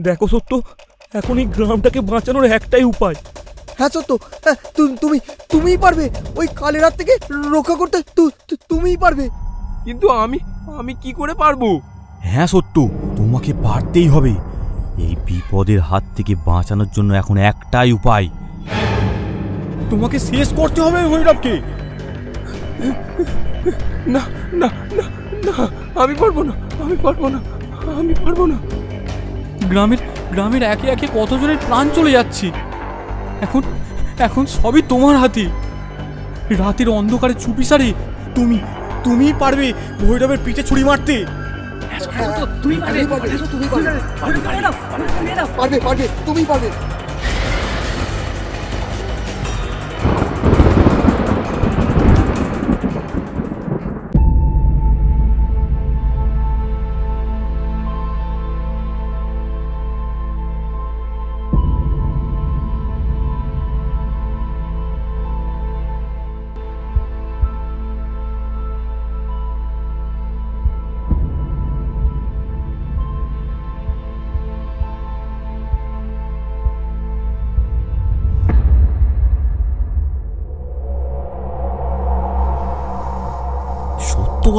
দেখো সত্য, এখন এই গ্রামটাকে বাঁচানোর একটাই উপায়। হ্যাঁ সত্য, তুমিই পারবে ওই কালের হাত থেকে রক্ষা করতে, তুমিই পারবে। কিন্তু আমি কি করে পারবো? হ্যাঁ সত্য, তোমাকে পারতেই হবে। এই বিপদের হাত থেকে বাঁচানোর জন্য এখন একটাই উপায়, তোমাকে শেষ করতে হবে ভৈরবকে। না না না না, আমি পারবো না, আমি পারবো না, আমি পারবো না। গ্রামের একে একে কতজনের প্রাণ চলে যাচ্ছে। এখন সবই তোমার হাতে। রাতের অন্ধকারে চুপিসারে তুমিই পারবে ভৈরবের পিঠে ছুরি মারতে। তুমি পারবে।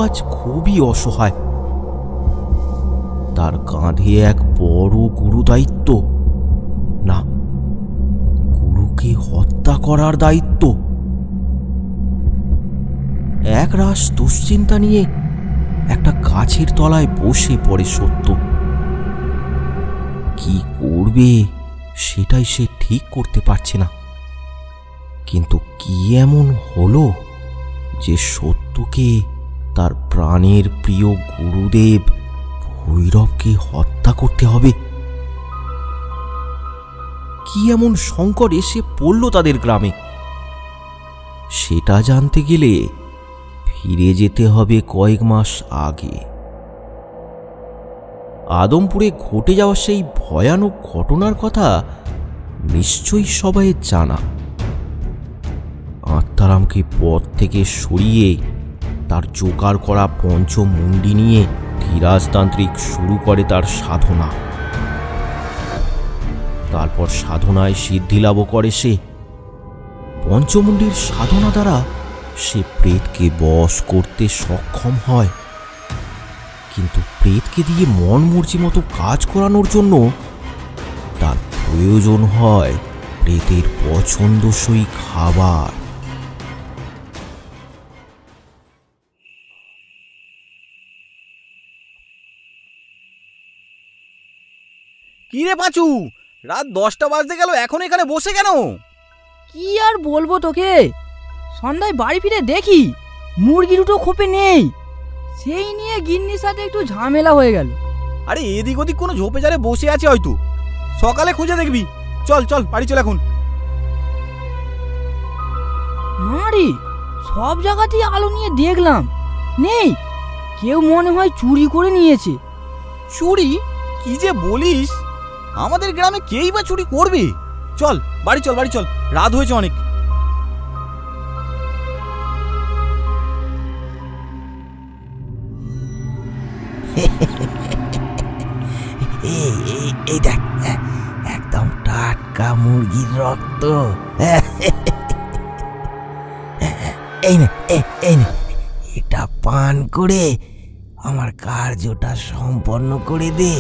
আজ খুবই অসহায়। তার কাঁধে এক বড় গুরু দায়িত্ব, না, গুরুকে হত্যা করার দায়িত্ব। এক রাস দুশ্চিন্তা নিয়ে একটা গাছের তলায় বসে পড়ে সত্য। কি করবে সেটাই সে ঠিক করতে পারছে না। কিন্তু কি এমন হলো যে সত্যকে তার প্রাণের প্রিয় গুরুদেব ভৈরবকে হত্যা করতে হবে? কি এমন সংকট এসে পড়ল তাদের গ্রামে? সেটা জানতে গেলে ফিরে যেতে হবে কয়েক মাস আগে। আদমপুরে ঘটে যাওয়া সেই ভয়ানক ঘটনার কথা নিশ্চয়ই সবাই জানা। আত্মারামকে পথ থেকে সরিয়ে তার জোগাড় করা পঞ্চমুণ্ডি নিয়ে ধীরাজতান্ত্রিক শুরু করে তার সাধনা। তারপর সাধনায় সিদ্ধিলাভ করে সে। পঞ্চমুণ্ডির সাধনা দ্বারা সে প্রেতকে বশ করতে সক্ষম হয়। কিন্তু প্রেতকে দিয়ে মন মর্জি মতো কাজ করানোর জন্য তার প্রয়োজন হয় প্রেতের পছন্দসই খাবার। কি রে পাঁচু, রাত 10টা বাজতে গেল, এখন এখানে বসে কেন? কি আর বলবো তোকে, সন্ধ্যায় বাড়ি ফিরে দেখি মুরগি দুটো খোপে নেই। সেই নিয়ে গিন্নির সাথে একটু ঝামেলা হয়ে গেল। আরে এদিক ওদিক কোনো ঝোপে ঝাড়ে বসে আছে হয়তো, সকালে খুঁজে দেখবি। চল চল বাড়ি চল এখন। না রে, সব জায়গাতেই আলো নিয়ে দেখলাম, নেই। কেউ মনে হয় চুরি করে নিয়েছে। চুরি? কি যে বলিস, আমাদের গ্রামে কেই বা চুরি করবে? চল বাড়ি চল, বাড়ি চল, রাত হয়েছে অনেক। এই দেখ, একদম টাটকা মুরগির রক্ত। এই নে, এটা পান করে আমার কার্যটা সম্পন্ন করে দে।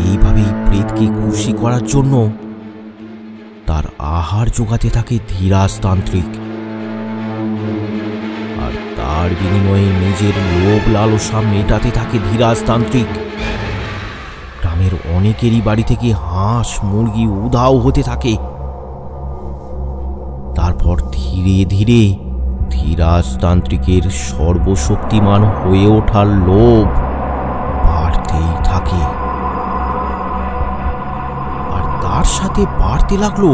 এইভাবেই প্রেতকে খুশি করার জন্য তার আহার জোগাতে থাকে ধীরাজতান্ত্রিক, আর তার বিনিময়ে নিজের লোভ লালসা মেটাতে থাকে ধীরাজতান্ত্রিক। গ্রামের অনেকেরই বাড়ি থেকে হাঁস মুরগি উধাও হতে থাকে। তারপর ধীরে ধীরে ধীরাজতান্ত্রিকের সর্বশক্তিমান হয়ে ওঠার লোভ বাড়তেই থাকে, আর তার সাথে বাড়তে লাগলো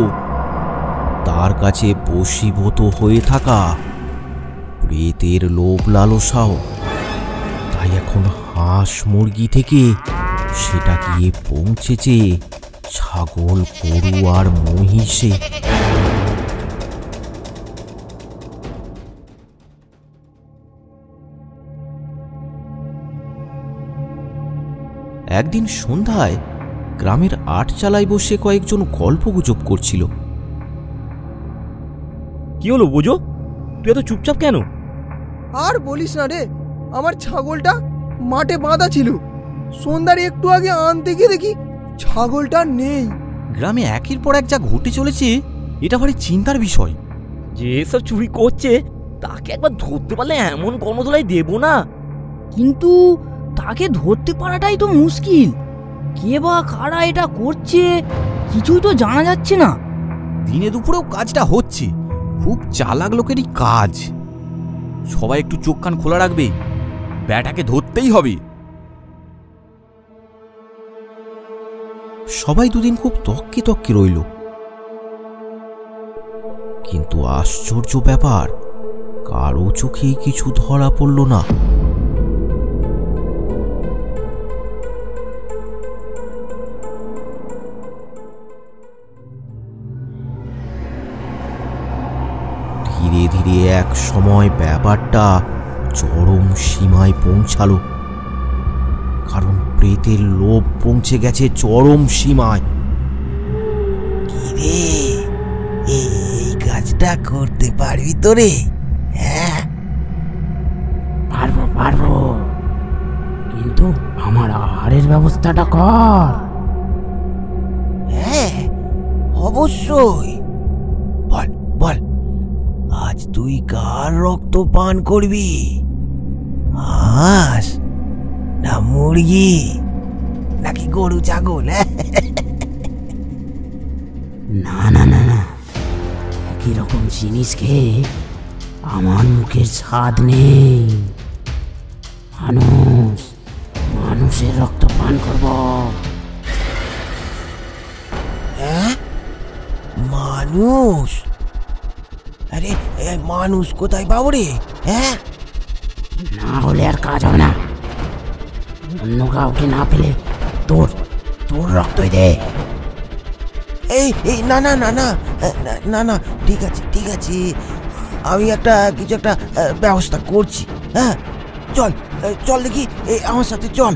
তার কাছে বশীভূত হয়ে থাকা প্রেতের লোভ লালসাও। তাই এখন হাঁস মুরগি থেকে সেটা গিয়ে পৌঁছেছে ছাগল গরু আর মহিষে। একদিন সন্ধ্যায় গ্রামের আটচালায় বসে কয়েকজন গল্পগুজব করছিল। কি হলো বোঝো, তুই এত চুপচাপ কেন? আর বলিস না রে, আমার ছাগলটা মাঠে বাঁধা ছিল। সন্ধ্যার একটু আগে আনতে গিয়ে দেখি ছাগলটা নেই। গ্রামে একের পর এক যা ঘটে চলেছে, এটা ভারী চিন্তার বিষয়। যে সব চুরি করছে তাকে একবার ধরতে পারলে এমন গণধোলাই দেব না। কিন্তু তাকে ধরতে পারাটাই তো মুশকিল। কে বা কারা এটা করছে কিছুই তো জানা যাচ্ছে না। দিনে দুপুরেও কাজটা হচ্ছে, খুব চালাক লোকেরই কাজ। সবাই একটু চোখ কান খোলা রাখবে, ব্যাটাকে ধরতেই হবে। সবাই দুদিন খুব তককে তককে রইল, কিন্তু আশ্চর্য ব্যাপার, কারো চোখেই কিছু ধরা পড়ল না। ধীরে ধীরে এক সময় ব্যাপারটা চরম সীমায় পৌঁছালো, কারণ প্রেতের লোভ পৌঁছে গেছে চরম সীমায়। কিরে, এই কাজটা করতে পারবি তো রে? হ্যাঁ, পারবো পারবো, কিন্তু আমার আহারের ব্যবস্থাটা কর। হ্যাঁ অবশ্যই। বল বল, আজ তুই কার রক্ত পান করবি? হাঁস না মুরগি নাকি গরু ছাগল? না না না না, একই রকম জিনিস খেয়ে আমার মুখের স্বাদ নেই। মানুষের রক্ত পান করব। হ্যাঁ, মানুষ? আরে মানুষ কোথায় পাবো রে? হ্যাঁ, না হলে আর কাজ হবে না। অন্য কাউকে না পেলে তোর রক্তই দে। এই না না না না না না, ঠিক আছে ঠিক আছে, আমি কিছু একটা ব্যবস্থা করছি। হ্যাঁ চল চল দেখি, আমার সাথে চল।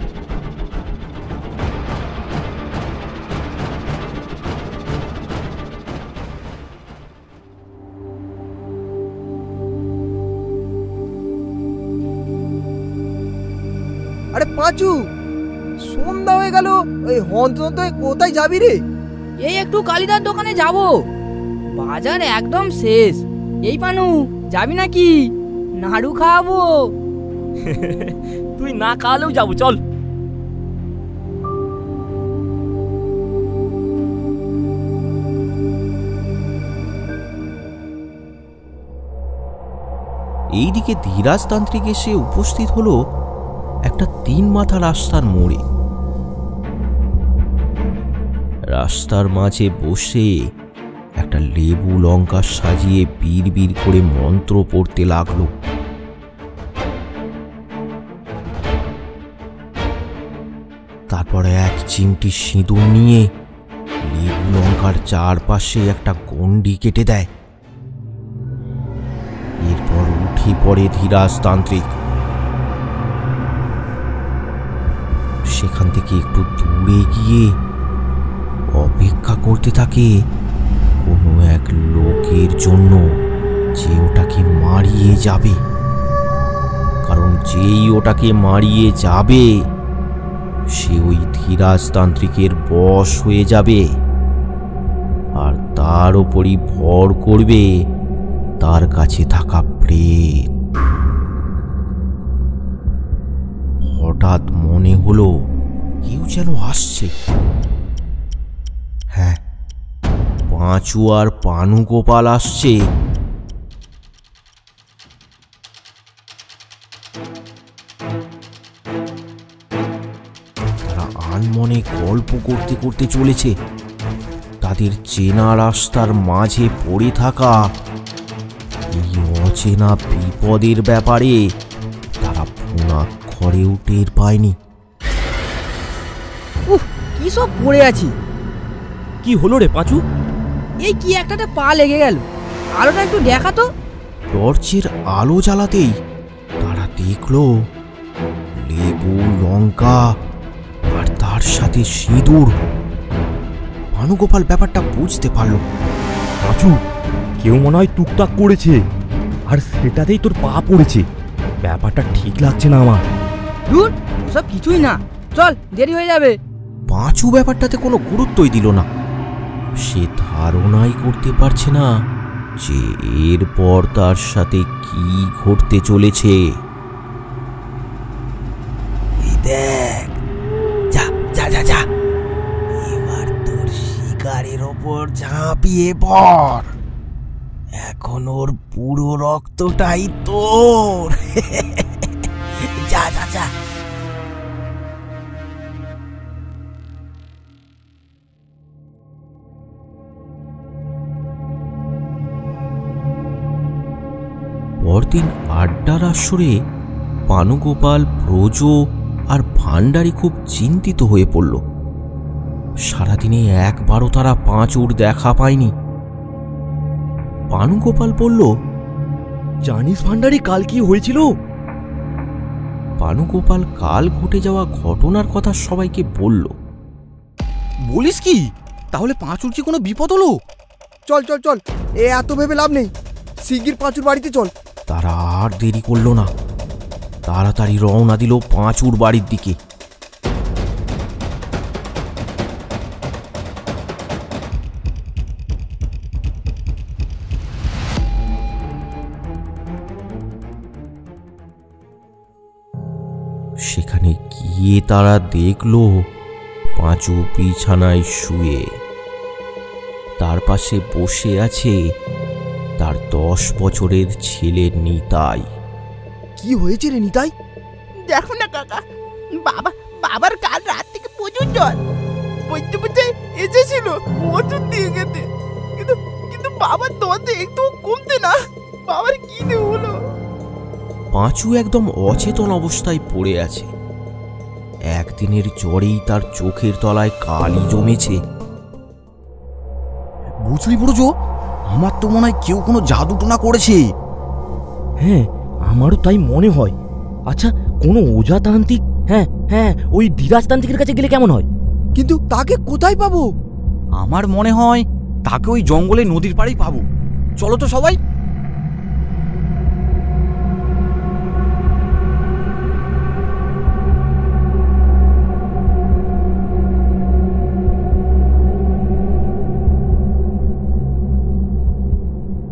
আরে পাঁচু, সন্ধ্যা হয়ে গেল, ওই হন্তদন্ত কোথায় যাবি রে? এই একটু কালিদার দোকানে যাব, বাজার একদম শেষ। এই পানু, যাবি নাকি? নাড়ু খাওয়াবো। তুই না খাওয়ালেও যাবো, চল। এইদিকে ধীরাজতান্ত্রিক এসে উপস্থিত হলো একটা 3 মাথা রাস্তার মোড়ে। রাস্তার মাঝে বসে একটা লেবু লঙ্কা সাজিয়ে বিড় করে মন্ত্র পড়তে লাগলো। তারপরে এক চিমটি সিঁদুর নিয়ে লেবু লঙ্কার চারপাশে একটা গণ্ডি কেটে দেয়। এরপর উঠে পড়ে ধীরাজতান্ত্রিক। সেখান থেকে একটু দূরে গিয়ে অপেক্ষা করতে থাকে কোনো এক লোকের জন্য, যে ওটাকে মারিয়ে যাবে। কারণ যেই ওটাকে মারিয়ে যাবে সে ওই ধীরাজতান্ত্রিকের বশ হয়ে যাবে, আর তার ওপরই ভর করবে তার কাছে থাকা প্রেত। হঠাৎ মনে হলো কেউ যেন আসছে। হ্যাঁ, পাঁচু আর পানু গোপাল আসছে। তারা আনমনে গল্প করতে করতে চলেছে। তাদের চেনা রাস্তার মাঝে পড়ে থাকা এই অচেনা বিপদের ব্যাপারে তারা ঘরেও টের পায়নি। কি সব পড়ে আছি। কি হলো রে পাঁচু? এই কি একটাতে পা লেগে গেল, আলোটা একটু দেখা তো। টর্চের আলো জ্বালাতেই তারা দেখলো লেবু লঙ্কা আর তার সাথে সিঁদুর। ভানুগোপাল ব্যাপারটা বুঝতে পারল। পাঁচু, কেউ মনে হয় টুকটাক করেছে, আর সেটাতেই তোর পা পড়েছে। ব্যাপারটা ঠিক লাগছে না আমার। দূর, সব কিছুই না, চল, দেরি হয়ে যাবে। পাঁচু ব্যাপারটাতে কোনো গুরুত্বই দিল না। সে ধারণাই করতে পারছে না যে এরপর তার সাথে কি ঘটতে চলেছে। দেখ, যা যা যা যা, এবার তোর শিকারের ওপর ঝাঁপিয়ে পড়। এখন ওর পুরো রক্তটাই তোর। যা যা যা। পরদিন আড্ডার আসরে পানুগোপাল, ব্রজ আর ভান্ডারী খুব চিন্তিত হয়ে পড়ল। সারাদিনে একবারও তারা পাঁচুর দেখা পায়নি। পানুগোপাল বলল, জানিস ভান্ডারী, কাল কি হয়েছিল? পানুগোপাল কাল ঘটে যাওয়া ঘটনার কথা সবাইকে বলল। বলিস কি? তাহলে পাঁচুর কি কোনো বিপদ হলো? চল চল চল, এত ভেবে লাভ নেই, শিগগির পাঁচুর বাড়িতে চল। তারা আর দেরি করল না, তাড়াতাড়ি রওনা দিল পাঁচুর বাড়ির দিকে। সেখানে গিয়ে তারা দেখল পাঁচু বিছানায় শুয়ে, তার পাশে বসে আছে তার 10 বছরের ছেলে নিতাই। কি হয়েছে রে নিতাই? দেখো না কাকা, বাবার কাল রাত থেকে প্রচুর জ্বর। বইতে বইতে এসেছিল ওষুধ দিয়ে গেতে, কিন্তু বাবার দতে একটু কমতে না। বাবার কি হলো? পাঁচু একদম অচেতন অবস্থায় পড়ে আছে। একদিনের জ্বরেই তার চোখের তলায় কালি জমেছে। বুঝলি ব্রজ, আমার তো মনে হয় কেউ কোনো জাদুটোনা করেছে। হ্যাঁ, আমারও তাই মনে হয়। আচ্ছা, কোনো ওঝাতান্ত্রিক, হ্যাঁ ওই ধীরাজতান্ত্রিকের কাছে গেলে কেমন হয়? কিন্তু তাকে কোথায় পাবো? আমার মনে হয় তাকে ওই জঙ্গলে নদীর পাড়েই পাবো। চলো তো সবাই।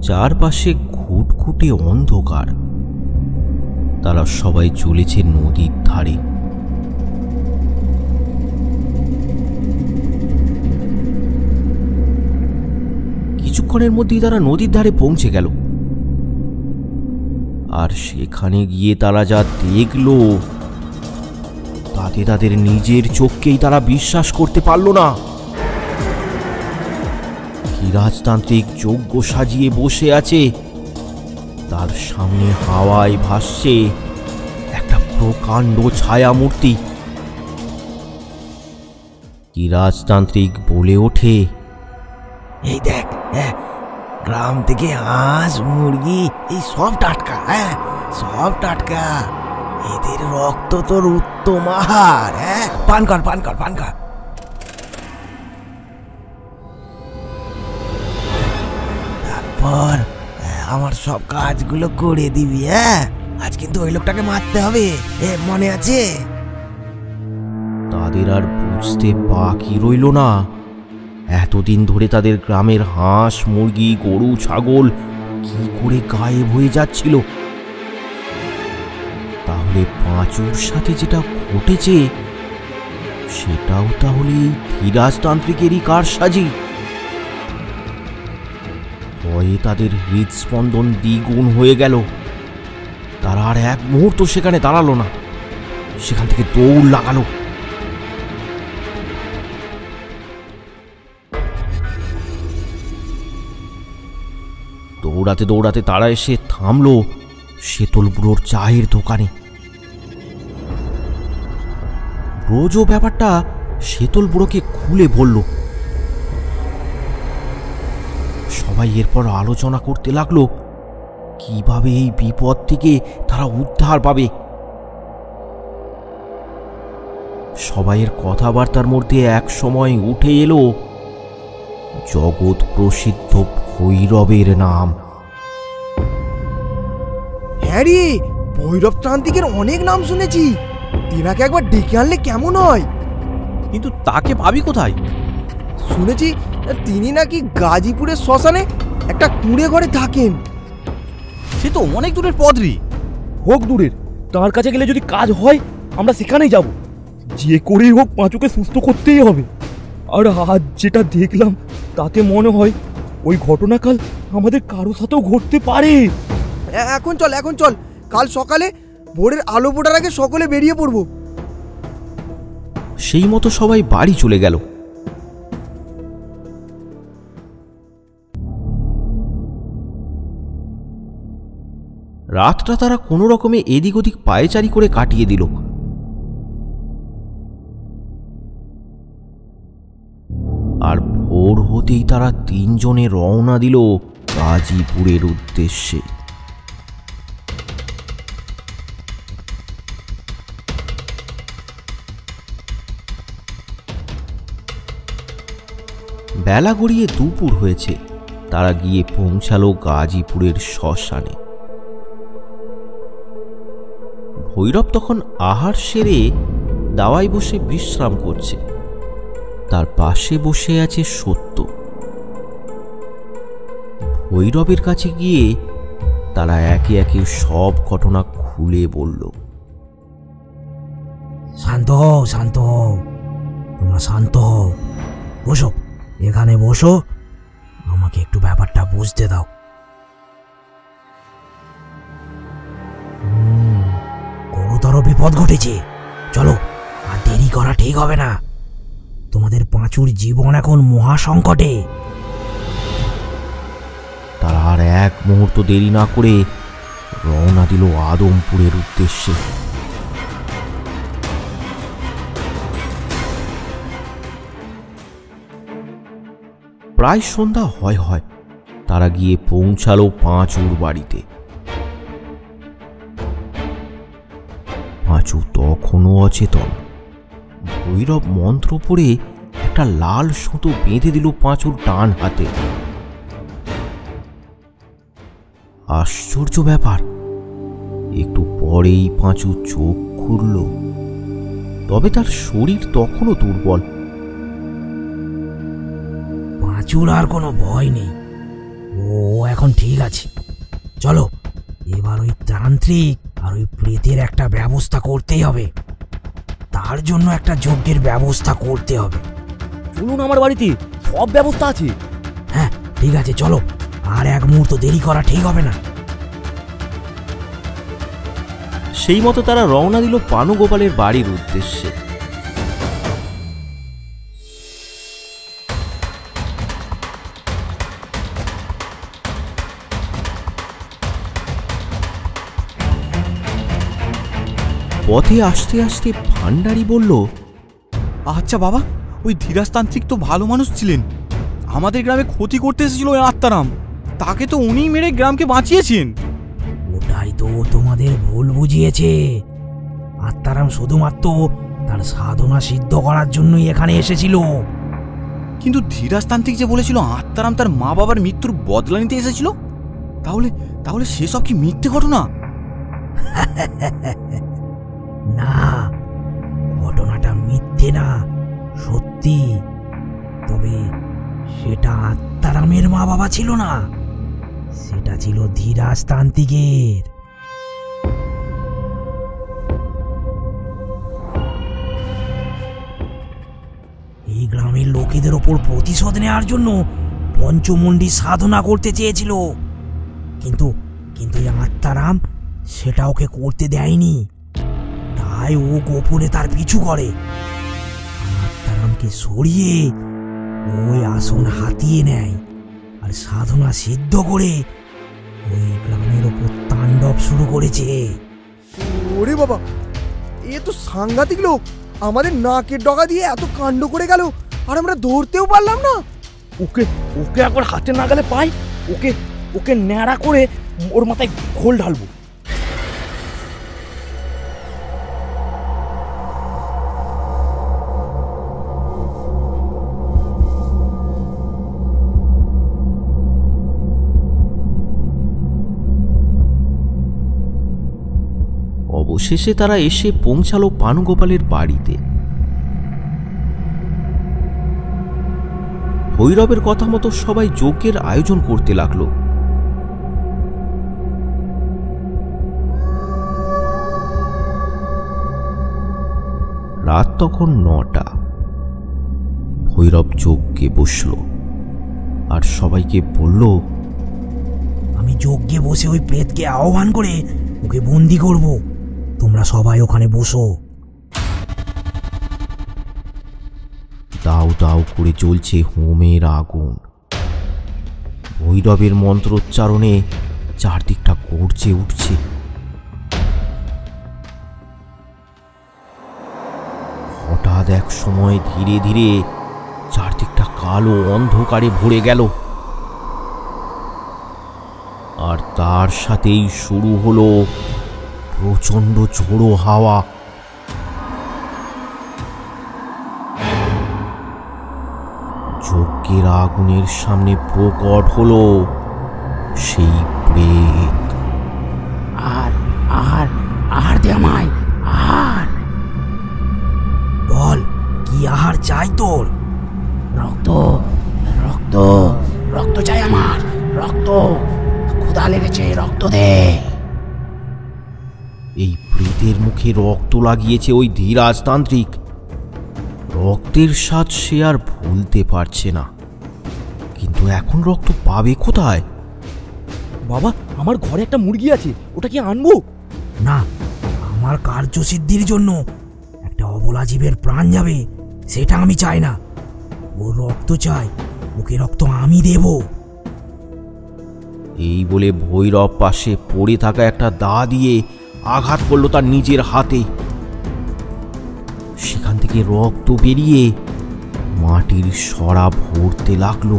চারপাশে ঘুটঘুটে অন্ধকার। তারা সবাই চলেছে নদীর ধারে। কিছুক্ষণের মধ্যেই তারা নদীর ধারে পৌঁছে গেল। আর সেখানে গিয়ে তারা যা দেখল তাতে তাদের নিজের চোখকেই তারা বিশ্বাস করতে পারল না। ধীরাজতান্ত্রিক যজ্ঞ সাজিয়ে বসে আছে, তার সামনে হাওয়ায় ভাসছে একটা প্রকাণ্ড ছায়া মূর্তি। ধীরাজতান্ত্রিক বলে ওঠে, এই দেখ, গ্রাম থেকে হাঁস মুরগি এই সব টাটকা, সব টাটকা। এদের রক্ত তোর উত্তম আহার। পান কর পান কর পান কর। তারপর আমার সব কাজগুলো করে দিবি। আজ কিন্তু ওই লোকটাকে মারতে হবে, মনে আছে? তাদের আর বুঝতে বাকি রইল না এতদিন ধরে তাদের গ্রামের হাঁস মুরগি গরু ছাগল কি করে গায়েব হয়ে যাচ্ছিল। তাহলে পাঁচুর সাথে যেটা ঘটেছে সেটাও তাহলে ধীরাজতান্ত্রিকেরই কারসাজি। ভয়ে তাদের হৃদস্পন্দন দ্বিগুণ হয়ে গেল। তারা আর এক মুহূর্ত সেখানে দাঁড়ালো না, সেখান থেকে দৌড় লাগালো। দৌড়াতে দৌড়াতে তারা এসে থামলো শেতল বুড়োর চায়ের দোকানে। ব্রজ ব্যাপারটা শেতল বুড়োকে খুলে বলল। সবাই এরপর আলোচনা করতে লাগলো কিভাবে এই বিপদ থেকে তারা উদ্ধার পাবে। সবাইয়ের কথাবার্তার মধ্যে এক সময় উঠে এলো জগৎ প্রসিদ্ধ ভৈরবের নাম। হ্যাঁ রে, ভৈরব তান্ত্রিকের অনেক নাম শুনেছি। তেনাকে একবার ডেকে আনলে কেমন হয়? কিন্তু তাকে পাবি কোথায়? শুনেছি তিনি নাকি গাজীপুরের শ্মশানে একটা কুঁড়ে ঘরে থাকেন। সে তো অনেক দূরের পদরি। হোক দূরের, তার কাছে গেলে যদি কাজ হয় আমরা সেখানেই যাব। যে করেই হোক পাঁচুকে সুস্থ করতেই হবে। আর আজ যেটা দেখলাম তাতে মনে হয় ওই ঘটনাকাল আমাদের কারো সাথেও ঘটতে পারে। এখন চল, কাল সকালে ভোরের আলো ফোটার আগে সকলে বেরিয়ে পড়ব। সেই মতো সবাই বাড়ি চলে গেল। রাতটা তারা কোনো রকমে এদিক ওদিক পায়চারি করে কাটিয়ে দিল। আর ভোর হতেই তারা তিনজনে রওনা দিল গাজীপুরের উদ্দেশ্যে। বেলা গড়িয়ে দুপুর হয়েছে। তারা গিয়ে পৌঁছালো গাজীপুরের শ্মশানে। ভৈরব তখন আহার সেরে দাওয়ায় বসে বিশ্রাম করছে। তার পাশে বসে আছে সত্য। ভৈরবের কাছে গিয়ে তারা একে একে সব ঘটনা খুলে বলল। শান্ত তোমরা শান্ত হও। বসো, এখানে বসো, আমাকে একটু ব্যাপারটা বুঝতে দাও। গুরুতর বিপদ ঘটেছে, চলো, আর দেরি করা ঠিক হবে না। তোমাদের পাঁচুর জীবন এখন মহা সংকটে। তারা আর এক মুহূর্ত দেরি না করে রওনা দিল আদমপুরের উদ্দেশ্যে। প্রায় সন্ধ্যা হয় তারা গিয়ে পৌঁছালো পাঁচুর বাড়িতে। পাঁচু তখনও অচেতন। ভৈরব মন্ত্র পড়ে একটা লাল সুতো বেঁধে দিল পাঁচুর ডান হাতে। আশ্চর্য ব্যাপার, একটু পরেই পাঁচু চোখ খুলল। তবে তার শরীর তখনও দুর্বল। পাঁচুর আর কোনো ভয় নেই, ও এখন ঠিক আছে। চলো, এবার ওই তান্ত্রিক আর ওই প্রেতের একটা ব্যবস্থা করতেই হবে। তার জন্য একটা যজ্ঞের ব্যবস্থা করতে হবে। চলুন, আমার বাড়িতে সব ব্যবস্থা আছে। হ্যাঁ ঠিক আছে, চলো, আর এক মুহূর্ত দেরি করা ঠিক হবে না। সেই মতো তারা রওনা দিল পানুগোপালের বাড়ির উদ্দেশ্যে। পথে আসতে আসতে ভান্ডারী বলল, আচ্ছা বাবা, ওই ধীরাজতান্ত্রিক তো ভালো মানুষ ছিলেন। আমাদের গ্রামে ক্ষতি করতে এসেছিল ওই আত্মারাম, তাকে তো উনিই মেরে গ্রামকে বাঁচিয়েছেন। ওটাই তো তোমাদের ভুল বুঝিয়েছে। আত্মারাম শুধুমাত্র তার সাধনা সিদ্ধ করার জন্যই এখানে এসেছিল। কিন্তু ধীরাজতান্ত্রিক যে বলেছিল আত্মারাম তার মা বাবার মৃত্যুর বদলা নিতে এসেছিল, তাহলে সেসব কি মিথ্যে ঘটনা? না, ঘটনাটা মিথ্যে না, সত্যি। তবে সেটা আত্মারামের মা বাবা ছিল না, সেটা ছিল ধীরাজতান্ত্রিকের। এই গ্রামের লোকেদের ওপর প্রতিশোধ নেওয়ার জন্য পঞ্চমুণ্ডী সাধনা করতে চেয়েছিল, কিন্তু এই আত্মারাম সেটা ওকে করতে দেয়নি। তাই ও গোপনে তার পিছু করে। আত্মারামকে সরিয়ে ওই আসন হাতিয়ে নেয় আর সাধনা সিদ্ধ করে ওই গ্রামের ওপর তাণ্ডব শুরু করেছে। ওরে বাবা, এ তো সাংঘাতিক লোক। আমাদের নাকের ডগা দিয়ে এত কাণ্ড করে গেল, আর আমরা ধরতেও পারলাম না। ওকে একবার হাতে না গেলে পাই, ওকে ন্যাড়া করে ওর মাথায় খোল ঢালবো। শেষে তারা এসে পৌঁছালো পানুগোপালের বাড়িতে। ভৈরবের কথা মতো সবাই যজ্ঞের আয়োজন করতে লাগলো। রাত তখন 9টা। ভৈরব যজ্ঞে বসল আর সবাইকে বলল, আমি যজ্ঞে বসে ওই প্রেতকে আহ্বান করে ওকে বন্দি করব, তোমরা সবাই ওখানে বসো। দাউ দাউ করে জ্বলছে হোমের আগুন। ভৈরবের মন্ত্রোচ্চারণে চারদিকটা গর্জে উঠছে। হঠাৎ এক সময় ধীরে ধীরে চারদিকটা কালো অন্ধকারে ভরে গেল, আর তার সাথেই শুরু হলো প্রচণ্ড ঝোড়ো হাওয়া। যজ্ঞের আগুনের সামনে প্রকট হলো সেই প্রেত। আর আর আর দে আমায়, আর বল কি আহার চাই তোর? রক্ত রক্ত রক্ত চাই আমার, রক্ত, ক্ষুধা লেগেছে, রক্ত দে। এই প্রেতের মুখে রক্ত লাগিয়েছে ওই ধীরাজতান্ত্রিক। রক্তের স্বাদ সে আর ভুলতে পারছে না, কিন্তু এখন রক্ত পাবে কোথায়? বাবা, আমার ঘরে একটা মুরগি আছে, ওটা কি আনবো? না, আমার কার্যসিদ্ধির জন্য একটা অবলা জীবের প্রাণ যাবে সেটা আমি চাই না। ও রক্ত চাই, ওকে রক্ত আমি দেব। এই বলে ভৈরব পাশে পড়ে থাকা একটা দা দিয়ে আঘাত করলো তার নিজের হাতে। সেখান থেকে রক্ত বেরিয়ে মাটির সরা ভরতে লাগলো।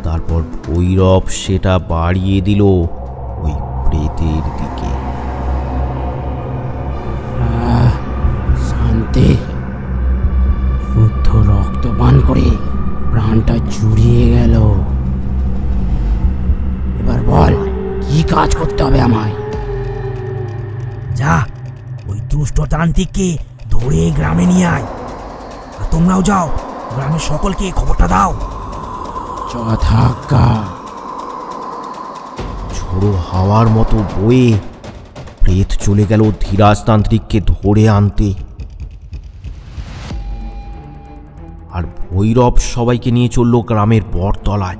তারপর ভৈরব সেটা বাড়িয়ে দিল ওই প্রেতের দিকে। শান্তি, শুদ্ধ রক্ত পান করে প্রাণটা জুড়িয়ে গেল। এবার বল কি কাজ করতে হবে আমায়? যা, ওই দুষ্ট তান্ত্রিককে ধরে এই গ্রামে নিয়ে আয়। আর তোমরাও যাও, গ্রামের সকলকে খবরটা দাও। যথাজ্ঞা। ঝোড়ো হাওয়ার মতো বয়ে প্রেত চলে গেল ধীরাজতান্ত্রিককে ধরে আনতে। আর ভৈরব সবাইকে নিয়ে চলল গ্রামের বটতলায়।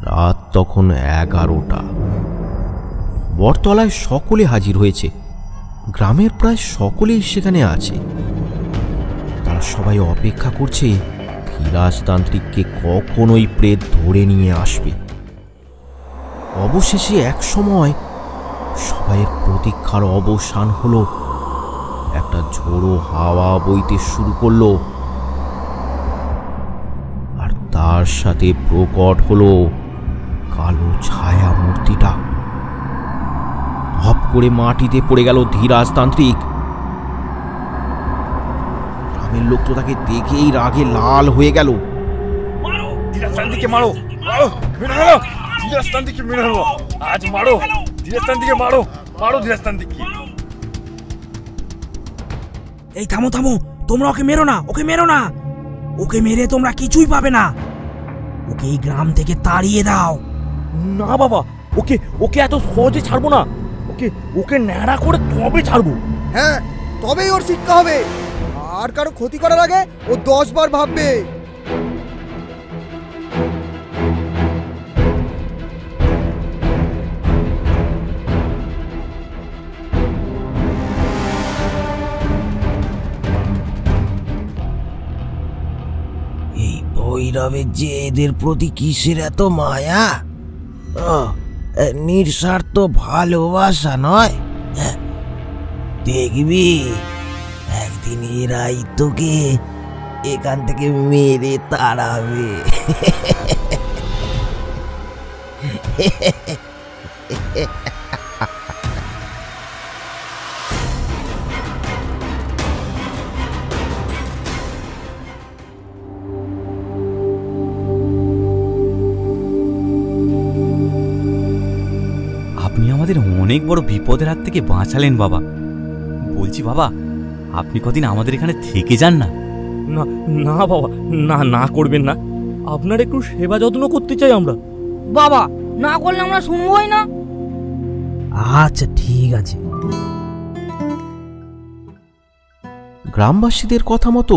রাত তখন 11টা। বটতলায় সকলে হাজির হয়েছে। গ্রামের প্রায় সকলেই সেখানে আছে। তারা সবাই অপেক্ষা করছে ধীরাজতান্ত্রিককে কখন ওই প্রেত ধরে নিয়ে আসবে। অবশেষে এক সময় সবাইয়ের প্রতীক্ষার অবসান হলো। একটা ঝোড়ো হাওয়া বইতে শুরু করলো, আর তার সাথে প্রকট হলো কালো ছায়া মূর্তিটা। ধপ করে মাটিতে পড়ে গেল ধীরাজতান্ত্রিক। গ্রামের লোক তো তাকে দেখেই রাগে লাল হয়ে গেল। মারো ধীরাজতান্ত্রিককে, মারো, মারো, মেরে ফেলো ধীরাজতান্ত্রিককে, মেরে ফেলো আজ, মারো ধীরাজতান্ত্রিককে, মারো, মারো ধীরাজতান্ত্রিককে। এই থামো থামো, তোমরা ওকে মেরো না, ওকে মেরো না। ওকে মেরে তোমরা কিছুই পাবে না। ওকে এই গ্রাম থেকে তাড়িয়ে দাও। না বাবা, ওকে ওকে এত সহজে ছাড়বো না। ওকে ওকে ন্যাড়া করে তবে ছাড়বো। হ্যাঁ, তবেই ওর শিক্ষা হবে। আর কারো ক্ষতি করার আগে ও 10 বার ভাববে। এই ভৈরবের যে এদের প্রতি কিসের এত মায়া? নিঃস্বার্থ ভালোবাসা নয়? দেখবি একদিন এরাই তোকে এখান থেকে মেরে তাড়াবে। অনেক বড় বিপদের হাত থেকে বাঁচালেন বাবা। বলছি বাবা, আপনি কদিন আমাদের এখানে থেকে যান না। না না বাবা, না না করবেন না, আপনার একটু সেবা যত্ন করতে চাই আমরা। বাবা না করলে আমরা শুনবই না। আচ্ছা ঠিক আছে। গ্রামবাসীদের কথা মতো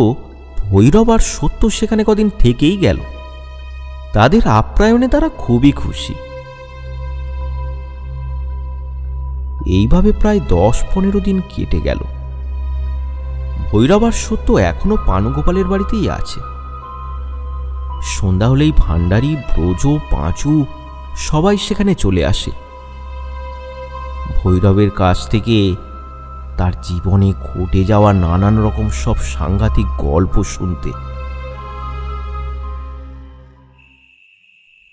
ভৈরব আর সত্য সেখানে কদিন থেকেই গেল। তাদের আপ্যায়নে তারা খুবই খুশি। এইভাবে প্রায় 10-15 দিন কেটে গেল। ভৈরব আর সত্য এখনো পানুগোপালের বাড়িতেই আছে। সন্ধ্যা হলেই ভান্ডারী, ব্রজ, পাঁচু সবাই সেখানে চলে আসে ভৈরবের কাছ থেকে তার জীবনে ঘটে যাওয়া নানান রকম সব সাংঘাতিক গল্প শুনতে।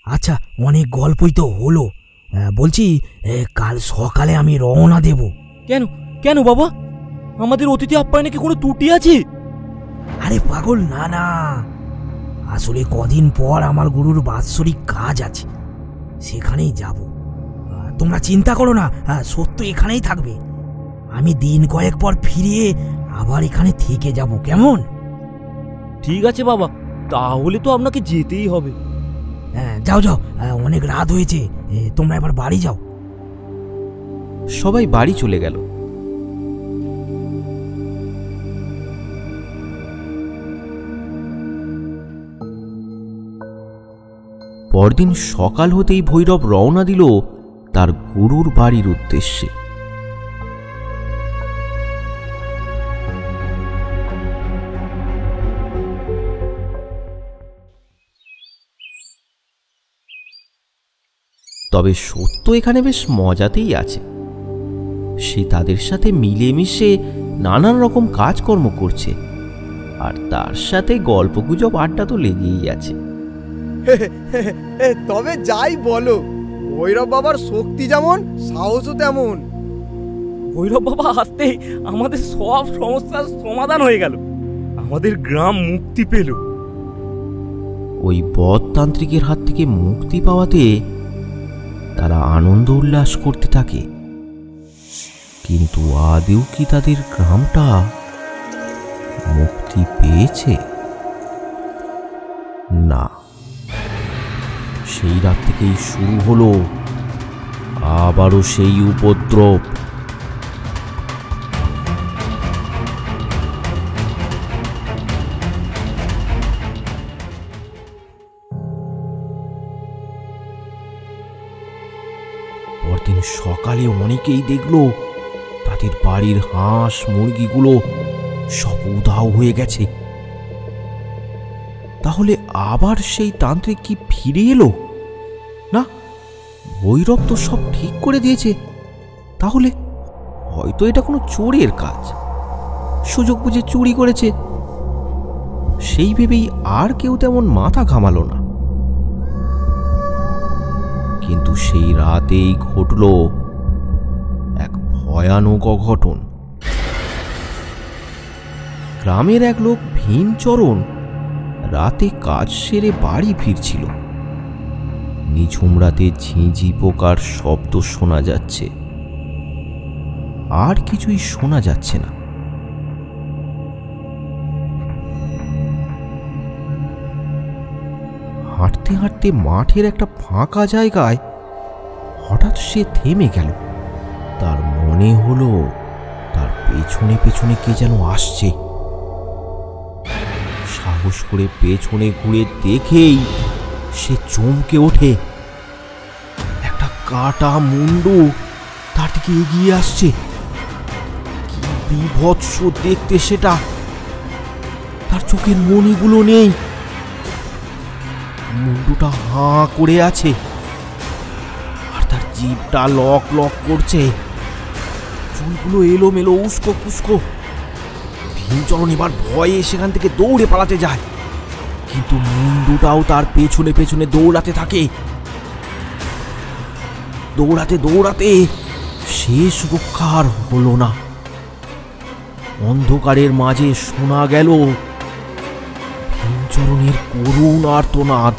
আচ্ছা, অনেক গল্পই তো হলো। বলছি, কাল সকালে আমি রওনা দেব। কেন কেন বাবা, আমাদের অতিথি আপ্যায়নে কি কোনো ত্রুটি আছে? আরে পাগল, না না, আসলে কদিন পর আমার গুরুর বাৎসরিক কাজ আছে, সেখানেই যাব। তোমরা চিন্তা করো না, সত্য এখানেই থাকবে। আমি দিন কয়েক পর ফিরে আবার এখানে থেকে যাব, কেমন? ঠিক আছে বাবা, তাহলে তো আপনাকে যেতেই হবে। যাও যাও, অনেক রাত হয়েছে, তোমরা এবার বাড়ি যাও। সবাই বাড়ি চলে গেল। পরদিন সকাল হতেই ভৈরব রওনা দিল তার গুরুর বাড়ির উদ্দেশ্যে। তবে সত্য এখানে বেশ মজাতেই আছে। সে তাদের সাথে মিলেমিশে নানান রকম কাজকর্ম করছে, আর তার সাথে গল্পগুজব আড্ডা তো লেগেই আছে। তবে যাই বলো, ভৈরব বাবার শক্তি যেমন, সাহসও তেমন। ভৈরব বাবা আসতেই আমাদের সব সমস্যার সমাধান হয়ে গেল, আমাদের গ্রাম মুক্তি পেল। ওই বদতান্ত্রিকের হাত থেকে মুক্তি পাওয়াতে তারা আনন্দ উল্লাস করতে থাকে। কিন্তু আদেও কি তাদের গ্রামটা মুক্তি পেয়েছে? না, সেই রাত থেকেই শুরু হলো আবারও সেই উপদ্রব। পরদিন সকালে অনেকেই দেখলো তাদের বাড়ির হাঁস মুরগিগুলো সব উধাও হয়ে গেছে। তাহলে আবার সেই তান্ত্রিক কি ফিরে এলো? না, ভৈরব তো সব ঠিক করে দিয়েছে। তাহলে হয়তো এটা কোনো চোরের কাজ, সুযোগ বুঝে চুরি করেছে। সেই ভেবেই আর কেউ তেমন মাথা ঘামালো না। কিন্তু সেই রাতেই ঘটল এক ভয়ানক অঘটন। গ্রামের এক লোক ভীমচরণ রাতে কাজ সেরে বাড়ি ফিরছিল। নিঝুম রাতে ঝিঁঝি পোকার শব্দ শোনা যাচ্ছে, আর কিছুই শোনা যাচ্ছে না। হাঁটতে হাঁটতে মাঠের একটা ফাঁকা জায়গায় হঠাৎ সে থেমে গেল। তার মনে হলো তার পেছনে পেছনে কে যেন আসছে। সাহস করে পেছনে ঘুরে দেখেই সে চমকে ওঠে। একটা কাটা মুন্ডু তার দিকে এগিয়ে আসছে। কি বিভৎস দেখতে সেটা! তার চোখের মণিগুলো নেই, মুন্ডুটা হাঁ করে আছে, আর তার জিভটা লক লক করছে। চুলগুলো এলোমেলো, উস্কো খুস্কো। ভীমচরণ এবার ভয়ে সেখান থেকে দৌড়ে পালাতে যায়, কিন্তু মুন্ডুটাও তার পেছনে পেছনে দৌড়াতে থাকে। দৌড়াতে দৌড়াতে শেষ রক্ষা আর হলো না। অন্ধকারের মাঝে শোনা গেল ভীমচরণের করুণ আর্তনাদ।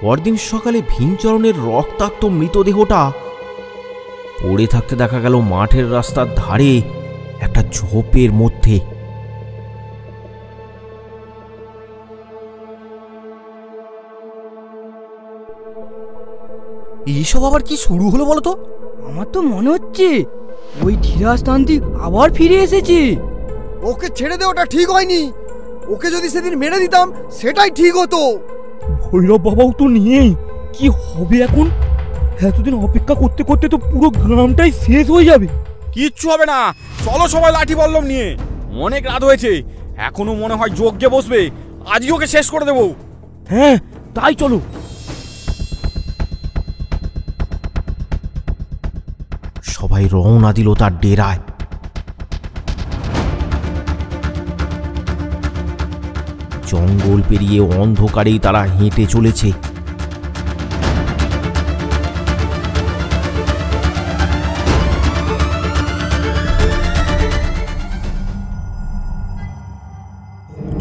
পরদিন সকালে ভীমচরণের রক্তাক্ত মৃতদেহটা পড়ে থাকতে দেখা গেল মাঠের রাস্তার ধারে একটা ঝোপের মধ্যে। এইসব আবার কি শুরু হলো বলো তো? আমার তো মনে হচ্ছে ওই ধীরাজতান্ত্রিক আবার ফিরে এসেছে। ওকে ছেড়ে দেওয়াটা ঠিক হয়নি। ওকে যদি সেদিন মেরে দিতাম সেটাই ঠিক হতো। ভৈরব বাবাও তো নেই, কি হবে এখন? এতদিন অপেক্ষা করতে করতে তো পুরো গ্রামটাই শেষ হয়ে যাবে। কিচ্ছু হবে না, চলো সবাই লাঠি বল্লম নিয়ে। অনেক রাত হয়েছে, এখনো মনে হয় যজ্ঞে বসবে। আজই ওকে শেষ করে দেবো। হ্যাঁ তাই চলো। সবাই রওনা দিল তার ডেরায়। জঙ্গল পেরিয়ে অন্ধকারেই তারা হেঁটে চলেছে।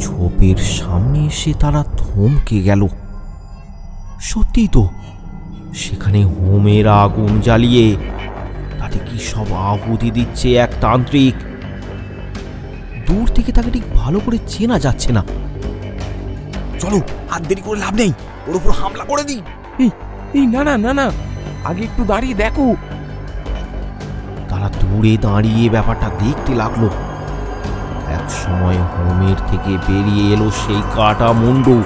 ঝোপের সামনে এসে তারা থমকে গেল। সত্যি তো, সেখানে হোমের আগুন জ্বালিয়ে তাতে কি সব আহুতি দিচ্ছে এক তান্ত্রিক। দূর থেকে তাকে ঠিক ভালো করে চেনা যাচ্ছে না। চলো, আর দেরি করে লাভ নেই, ওর উপর হামলা করে দিই। এই না না না না, আগে একটু দাঁড়িয়ে দেখো। তারা দূরে দাঁড়িয়ে ব্যাপারটা দেখতে লাগলো। এক সময় হোমের থেকে বেরিয়ে এলো সেই কাটা মুন্ডু।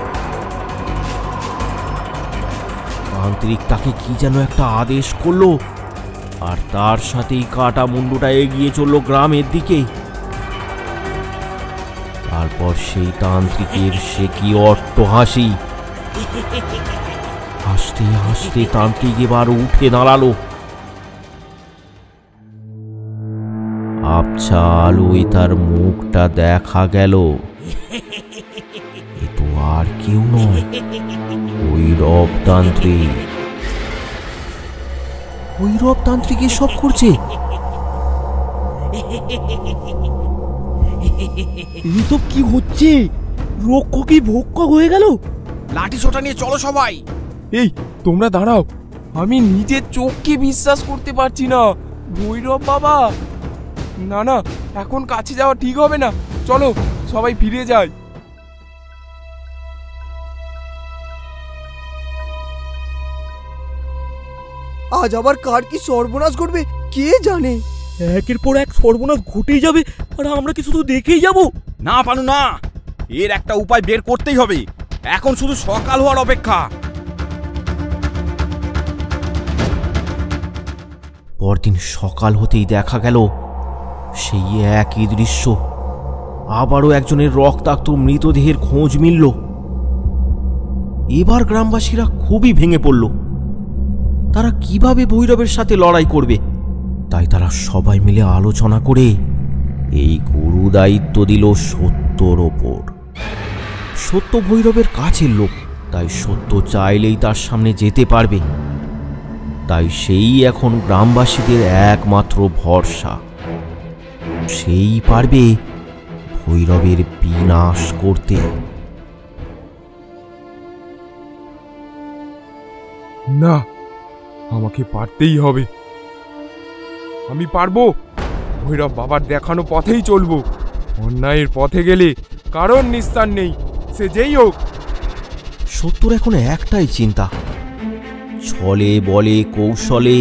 তান্ত্রিক তাকে কি যেন একটা আদেশ করলো, আর তার সাথেই কাটা মুন্ডুটা এগিয়ে চলল গ্রামের দিকে। তারপর সেই তান্ত্রিকের সে কি অট্টহাসি। হাসতে হাসতে তান্ত্রিক এবার উঠে দাঁড়ালো। আবছা আলোয় তার মুখটা দেখা গেল। এ তো আর কেউ নয়, ভৈরব তান্ত্রিক। ভৈরব তান্ত্রিক এসব করছে। এইসব কি হচ্ছে? রক্ষক কি ভক্ষক হয়ে গেল? লাঠি সোটা নিয়ে চলো সবাই। এই তোমরা দাঁড়াও, আমি নিজের চোখকে বিশ্বাস করতে পারছি না। ভৈরব বাবা, না না, এখন কাছে যাওয়া ঠিক হবে না। চলো সবাই ফিরে যাই। আজ আবার কার কি সর্বনাশ ঘটবে কে জানে। একের পর এক সর্বনাশ ঘটেই যাবে, আর আমরা কি শুধু দেখেই যাব? না পানু না, এর একটা উপায় বের করতেই হবে। এখন শুধু সকাল হওয়ার অপেক্ষা। পরদিন সকাল হতেই দেখা গেল সেই একই দৃশ্য। আবারও একজনের রক্তাক্ত মৃতদেহের খোঁজ মিলল। এবার গ্রামবাসীরা খুবই ভেঙে পড়ল। তারা কিভাবে ভৈরবের সাথে লড়াই করবে, তাই তারা সবাই মিলে আলোচনা করে এই গুরু দায়িত্ব দিল সত্যর ওপর। সত্য ভৈরবের কাছের লোক, তাই সত্য চাইলেই তার সামনে যেতে পারবে। তাই সেই এখন গ্রামবাসীদের একমাত্র ভরসা। সেই পারবে ভৈরবের বিনাশ করতে। না, আমাকে পারতেই হবে। আমি পারবো। ভৈরব বাবার দেখানো পথেই চলবো। অন্যায়ের পথে গেলে কারণ নিস্তার নেই, সে যেই হোক। সত্যর এখন একটাই চিন্তা, ছলে বলে কৌশলে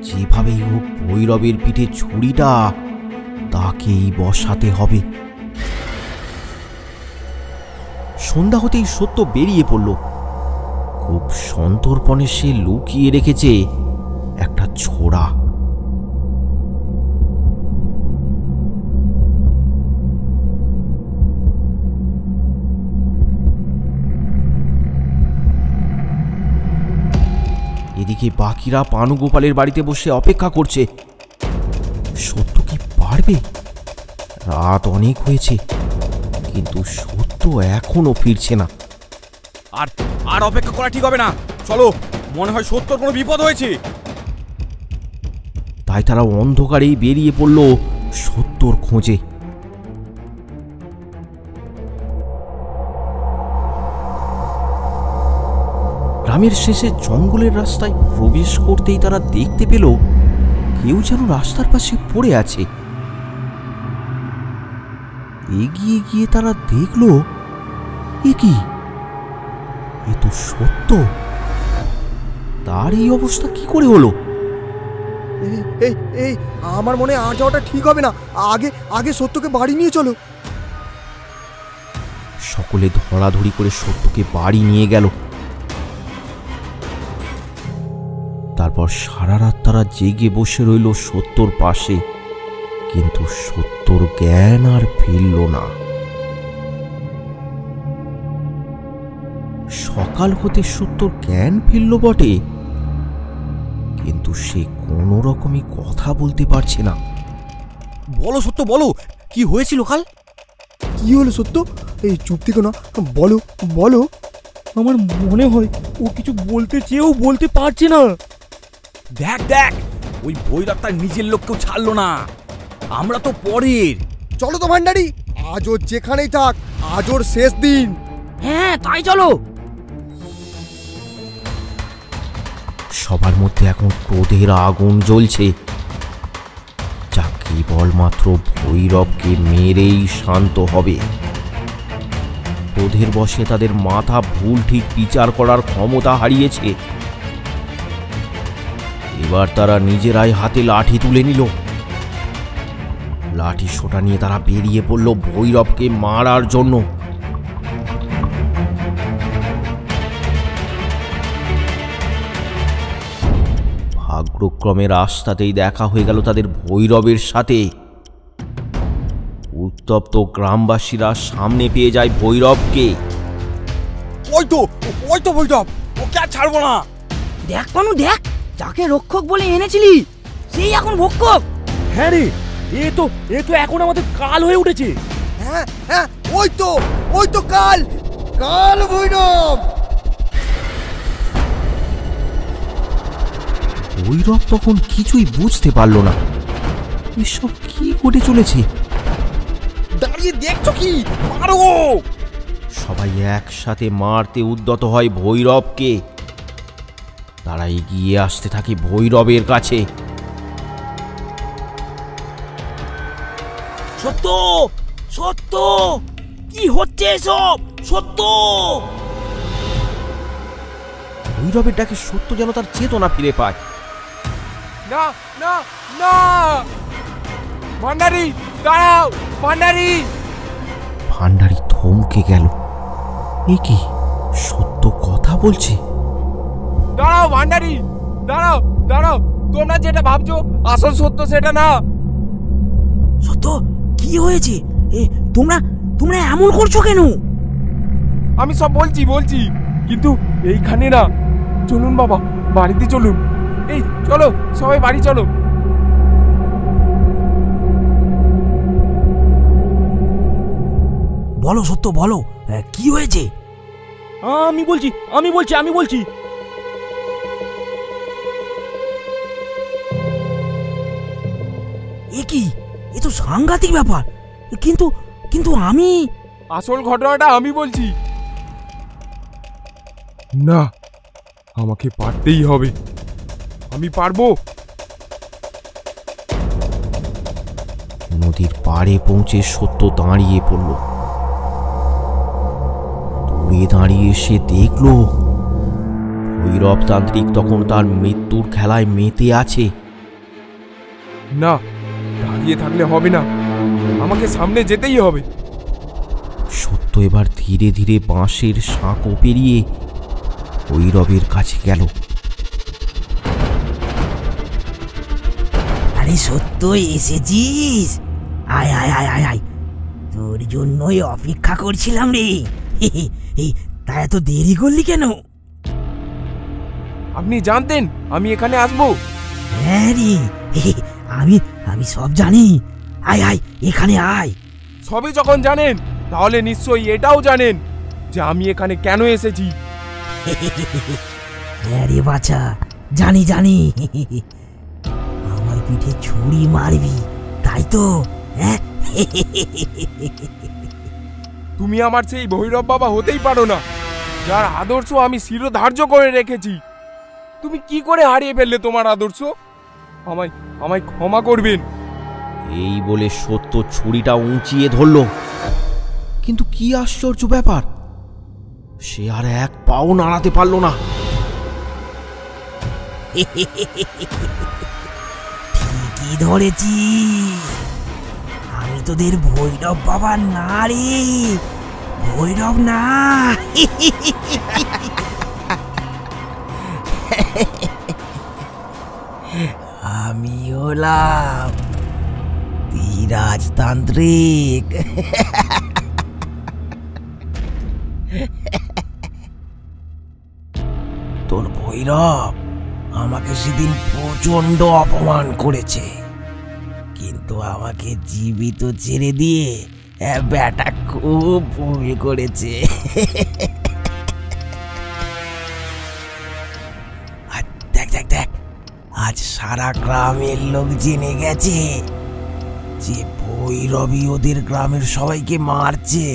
যেভাবেই হোক ভৈরবের পিঠে ছুরিটা তাকেই বসাতে হবে। সন্ধ্যা হতেই সত্য বেরিয়ে পড়ল। খুব সন্তর্পণে সে লুকিয়ে রেখেছে একটা ছোরা। এদিকে বাকিরা পানুগোপালের বাড়িতে বসে অপেক্ষা করছে। সত্য কি পারবে? রাত অনেক হয়েছে, কিন্তু সত্য এখনো ফিরছে না। আর আর অপেক্ষা করা ঠিক হবে না, চলো, মনে হয় সত্যর কোনো বিপদ হয়েছে। তাই তারা অন্ধকারেই বেরিয়ে পড়ল সত্যর খোঁজে। গ্রামের শেষে জঙ্গলের রাস্তায় প্রবেশ করতেই তারা দেখতে পেল কেউ যেন রাস্তার পাশে পড়ে আছে। এগিয়ে গিয়ে তারা দেখল, এ কি, এ তো সত্য। তার এই অবস্থা কি করে হলো? এই এই আমার মনে আর যাওয়াটা ঠিক হবে না, আগে আগে সত্যকে বাড়ি নিয়ে চলো। সকলে ধরাধরি করে সত্যকে বাড়ি নিয়ে গেল। তারপর সারা রাত তারা জেগে বসে রইল সত্যর পাশে, কিন্তু সত্যর জ্ঞান আর ফিরল না। সকাল হতে সত্যর জ্ঞান ফিরল বটে, কিন্তু সে কোনো রকমই কথা বলতে পারছে না। বলো সত্য, বলো কি হয়েছিল কাল? কি হলো সত্য? এই চুপ থেকে না, বলো বলো। আমার মনে হয় ও কিছু বলতে চেয়েও বলতে পারছে না। দেখ দেখ, ওই ভৈরব তার নিজের লোককেও ছাড়লো না। আমরা তো পরের। চলো তো ভান্ডারি, আজ ওর যেখানেই থাক, আজ ওর শেষ দিন। হ্যাঁ তাই চলো। সবার মধ্যে এখন ক্রোধের আগুন জ্বলছে, যা কেবলমাত্র ভৈরবকে মেরেই শান্ত হবে। ক্রোধের বশে তাদের মাথা ভুল ঠিক বিচার করার ক্ষমতা হারিয়েছে। এবার তারা নিজেরাই হাতে লাঠি তুলে নিল। লাঠি সোটা নিয়ে তারা বেরিয়ে পড়ল ভৈরবকে মারার জন্য। ভাগ্যক্রমে রাস্তাতেই দেখা হয়ে গেল তাদের ভৈরবের সাথে। উত্তপ্ত গ্রামবাসীরা সামনে পেয়ে যায় ভৈরবকে। ওই তো ভৈরব, ওকে আর ছাড়বো না। দেখ মানু দেখ, যাকে রক্ষক বলে এনেছিলি সেই এখন ভক্ষক। হ্যাঁ রে, এ তো এখন আমাদের কাল হয়ে উঠেছে। হ্যাঁ হ্যাঁ, ওই তো কাল ভৈরব। ভৈরব তখন কিছুই বুঝতে পারল না, এসব কি ঘটে চলেছে। দাঁড়িয়ে দেখছো কি? মারো! সবাই একসাথে মারতে উদ্যত হয় ভৈরবকে। তারা এগিয়ে আসতে থাকে ভৈরবের কাছে। সত্য, সত্য, কি হচ্ছে এসব? সত্য! ভৈরবের ডাকে সত্য যেন তার চেতনা ফিরে পায়। না না না, ভান্ডারি দাঁড়াও, ভান্ডারি। ভান্ডারি থমকে গেল, এ কি, সত্য কথা বলছে? দাঁড়াও ভান্ডারি, দাঁড়াও দাঁড়াও, তোমরা যেটা ভাবছো আসল সত্য সেটা না। সত্য কি হয়েছে? তোমরা এমন করছো কেন? আমি সব বলছি, কিন্তু এইখানে না। চলুন বাবা, বাড়িতে চলুন। এই চলো সবাই বাড়ি চলো। বলো সত্য, বলো কি হয়েছে? আমি বলছি। এ কি, এ তো সাংঘাতিক ব্যাপার। কিন্তু আমি আসল ঘটনাটা আমি বলছি। না, আমাকে পারতেই হবে, আমি পারবো। নদীর পাড়ে পৌঁছে সত্য দাঁড়িয়ে পড়ল। দূরে দাঁড়িয়ে সে দেখল ভৈরব তান্ত্রিক তখন তার মৃত্যুর খেলায় মেতে আছে। না, দাঁড়িয়ে থাকলে হবে না, আমাকে সামনে যেতেই হবে। সত্য এবার ধীরে ধীরে বাঁশের সাঁকো পেরিয়ে ভৈরবের কাছে গেল। আরে সত্য, এসেছিস? আয় আয় আয় আয় আয়, তোর জন্যই অপেক্ষা করছিলাম রে। তা এত দেরি করলি কেন? আপনি জানতেন আমি এখানে আসবো? হ্যাঁ রে, আমি সব জানি। আয় আয়, এখানে আয়। সবই যখন জানেন, তাহলে নিশ্চয়ই এটাও জানেন যে আমি এখানে কেন এসেছি। হ্যাঁ রে বাছা, জানি। আমার পিঠে ছুরি মারবি, তাই তো? হ্যাঁ, তুমি আমার সেই ভৈরব বাবা হতেই পারো না। যার আদর্শ আমি শিরোধার্য করে রেখেছি, তুমি কি করে হারিয়ে ফেললে তোমার আদর্শ? আমায় আমায় ক্ষমা করবেন। এই বলে সত্য ছুরিটা উঁচিয়ে ধরল। কিন্তু কি আশ্চর্য ব্যাপার, সে আর এক পাও নাড়াতে পারল না। ঠিকই ধরেছি, আমি তোদের ভৈরব বাবা না রে, ভৈরব না। আমি হলাম ধীরাজতান্ত্রিক। তোর ভৈরব আমাকে সেদিন প্রচন্ড অপমান করেছে, কিন্তু আমাকে জীবিত ছেড়ে দিয়ে ব্যাটা খুব ভুল করেছে। দেখ দেখ দেখ, আজ সারা গ্রামের লোক জেনে গেছে যে ভৈরবী ওদের গ্রামের সবাইকে মারছে।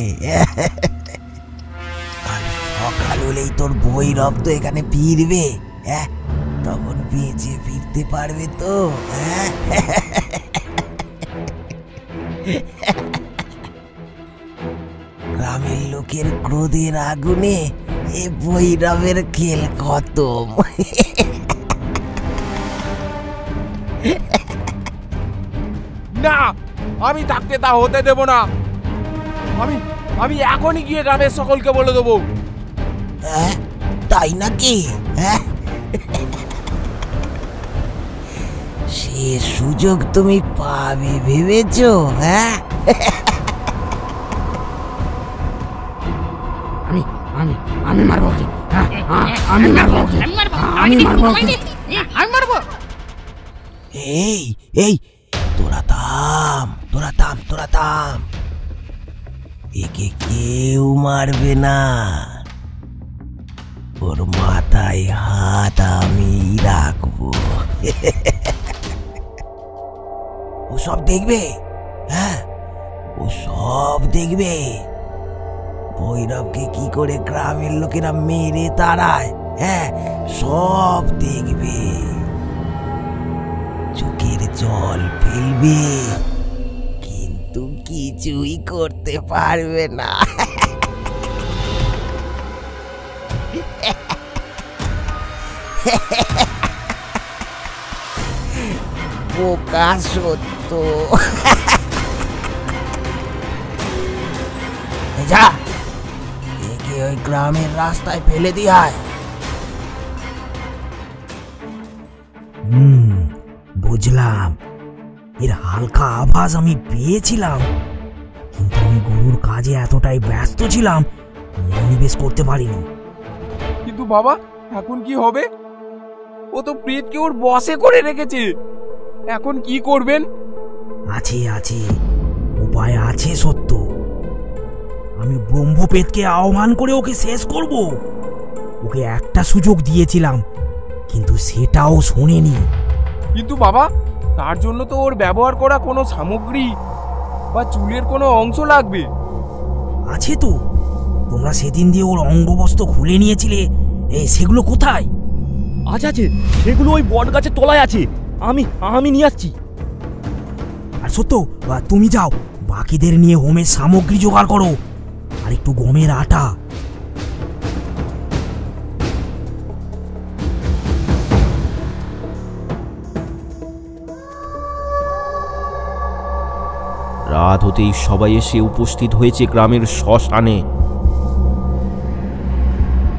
কাল সকাল হলেই তোর ভৈরব তো এখানে ফিরবে, তখন বেঁচে ফিরতে পারবে তো? গ্রামের লোকের ক্রোধের আগুনে এ ভৈরবের খেল খতম। না, আমি থাকতে তা হতে দেব না। আমি আমি এখনই গিয়ে গ্রামের সকলকে বলে দেবো। তাই নাকি? সে সুযোগ তুমি পাবে ভেবেছো? আমি মারবো কি? আমি মারবো কি? আমি মারবো কি? আমি মারবো। এই এই, তোরা থাম, তোরা থাম, তোরা থাম। একে কেউ মারবে না, ওর মাথায় হাত আমি রাখবো। ও সব দেখবে, ও সব দেখবে ভৈরবকে কি করে গ্রামের লোকেরা মেরে তাড়ায়। সব দেখবে, চোখের জল ফেলবে, কিন্তু কিছুই করতে পারবে না। বোকা সত্য। যা, একে ওই গ্রামের রাস্তায় ফেলে দিয়ায়। বুঝলাম, এর হালকা আভাস আমি পেয়েছিলাম, কিন্তু আমি গুরুর কাজে এতটাই ব্যস্ত ছিলাম মনোনিবেশ করতে পারিনি। কিন্তু বাবা, এখন কি হবে? ও তো প্রেতকে ওর বশে করে রেখেছে, এখন কি করবেন? আছে আছে, উপায় আছে সত্য। আমি ব্রহ্মপেতকে আহ্বান করে ওকে শেষ করব। ওকে একটা সুযোগ দিয়েছিলাম, কিন্তু সেটাও শোনেনি। কিন্তু বাবা, তার জন্য তো ওর ব্যবহার করা কোনো সামগ্রী বা চুলের কোনো অংশ লাগবে। আছে তো, তোমরা সেদিন দিয়ে ওর অঙ্গবস্ত্র খুলে নিয়েছিলে, সেগুলো কোথায়? আচ্ছা আছে, সেগুলো ওই বট গাছের তলায় আছে, আমি নিয়ে আসছি। আর সত্য, তুমি যাও, বাকিদের নিয়ে হোমের সামগ্রী জোগাড় করো, আর একটু গমের আটা। রাত হতেই সবাই এসে উপস্থিত হয়েছে গ্রামের শ্মশানে।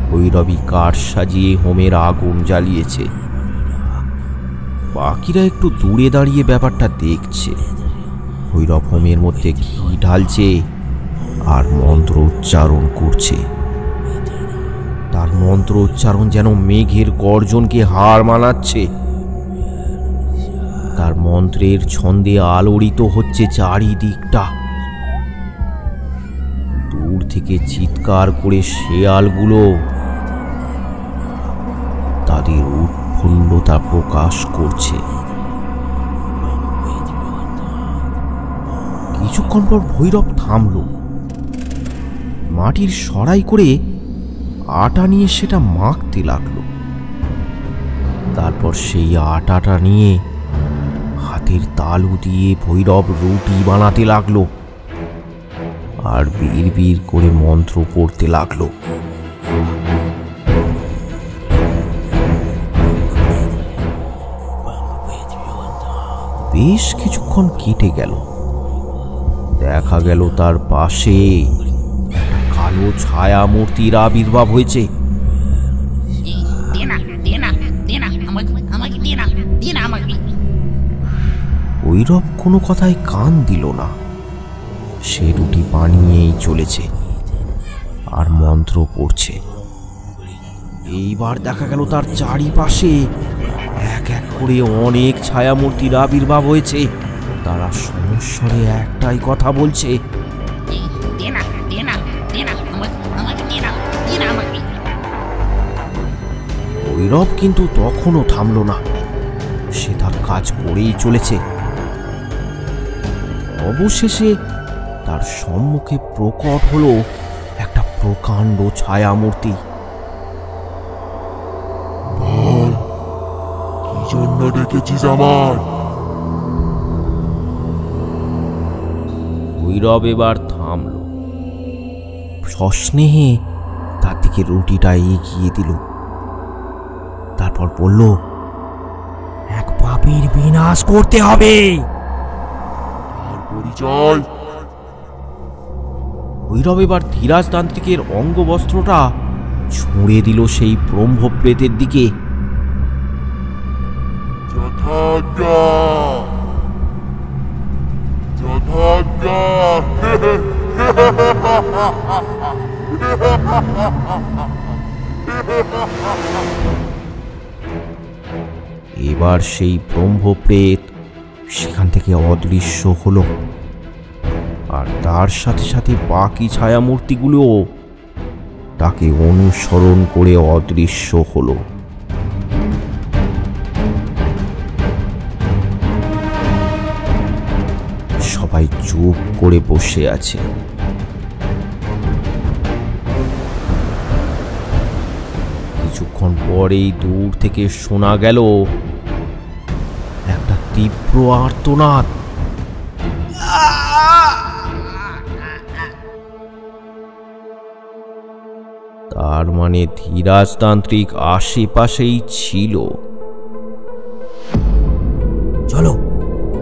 ভৈরবী কাঠ সাজিয়ে হোমের আগুন জ্বালিয়েছে। বাকিরা একটু দূরে দাঁড়িয়ে ব্যাপারটা দেখছে। ভৈরব হোমের মধ্যে ঘি ঢালছে আর মন্ত্র উচ্চারণ করছে। তার মন্ত্র উচ্চারণ যেন মেঘের গর্জনকে হার মানাচ্ছে। তার মন্ত্রের ছন্দে আলোড়িত হচ্ছে চারিদিকটা। দূর থেকে চিৎকার করে শেয়ালগুলো তাদের উৎফুল্লতা প্রকাশ করছে। কিছুক্ষণ পর ভৈরব থামল। মাটির সরাই করে আটা নিয়ে সেটা মাখতে লাগলো। তারপর সেই আটাটা নিয়ে হাতের তালু দিয়ে ভৈরব রুটি বানাতে লাগলো আর বিড় করে মন্ত্র পড়তে লাগলো। বেশ কিছুক্ষণ কেটে গেল। দেখা গেল তার পাশে কালো ছায়া মূর্তির আবির্ভাব হয়েছে। ভৈরব কোনো কথায় কান দিল না। সে রুটি বানিয়েই চলেছে আর মন্ত্র পড়ছে। এইবার দেখা গেল তার চারিপাশে এক এক করে অনেক ছায়ামূর্তির আবির্ভাব হয়েছে। তারা সমস্বরে একটাই কথা বলছে, ভৈরব কিন্তু তখনও থামল না। সে তার কাজ করেই চলেছে। অবশেষে তার সম্মুখে প্রকট হলো একটা প্রকাণ্ড ছায়ামূর্তি। জন্য ডেকেছিস আমার? ভৈরব এবার থামল। সস্নেহে তার দিকে রুটিটা এগিয়ে দিল। তারপর বলল, এক পাপীর বিনাশ করতে হবে। পরিচয়? ভৈরব এবার ধীরাজতান্ত্রিকের অঙ্গবস্ত্রটা ছুঁড়ে দিল সেই ব্রহ্মপ্রেতের দিকে। যথাজ্ঞা, যথাজ্ঞা। এবার সেই ব্রহ্মপ্রেত সেখান থেকে অদৃশ্য হলো আর তার সাথে সাথে বাকি ছায়ামূর্তিগুলোও তাকে অনুসরণ করে অদৃশ্য হলো। সবাই চুপ করে বসে আছে। কিছুক্ষণ পরেই দূর থেকে শোনা গেল একটা তীব্র আর্তনাদ। তার মানে ধীরাজতান্ত্রিক আশেপাশেই ছিল। চলো,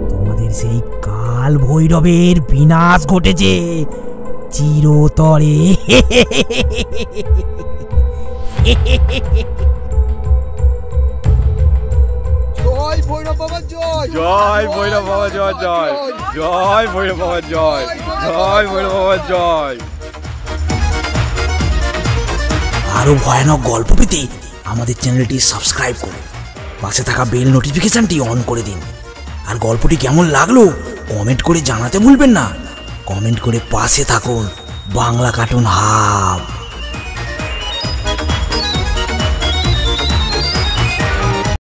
তোমাদের সেই কাল ভৈরবের বিনাশ ঘটেছে চিরতরে। জয় ভৈরব বাবা জয়। জয় ভৈরব বাবা জয়, জয় জয় ভৈরব বাবা জয়, জয় ভৈরব বাবা জয়। আরো ভয়ানক গল্প পেতে আমাদের চ্যানেলটি সাবস্ক্রাইব করুন, পাশে থাকা বেল নোটিফিকেশনটি অন করে দিন। আর গল্পটি কেমন লাগলো কমেন্ট করে জানাতে ভুলবেন না। কমেন্ট করে পাশে থাকুন বাংলা কার্টুন হাব।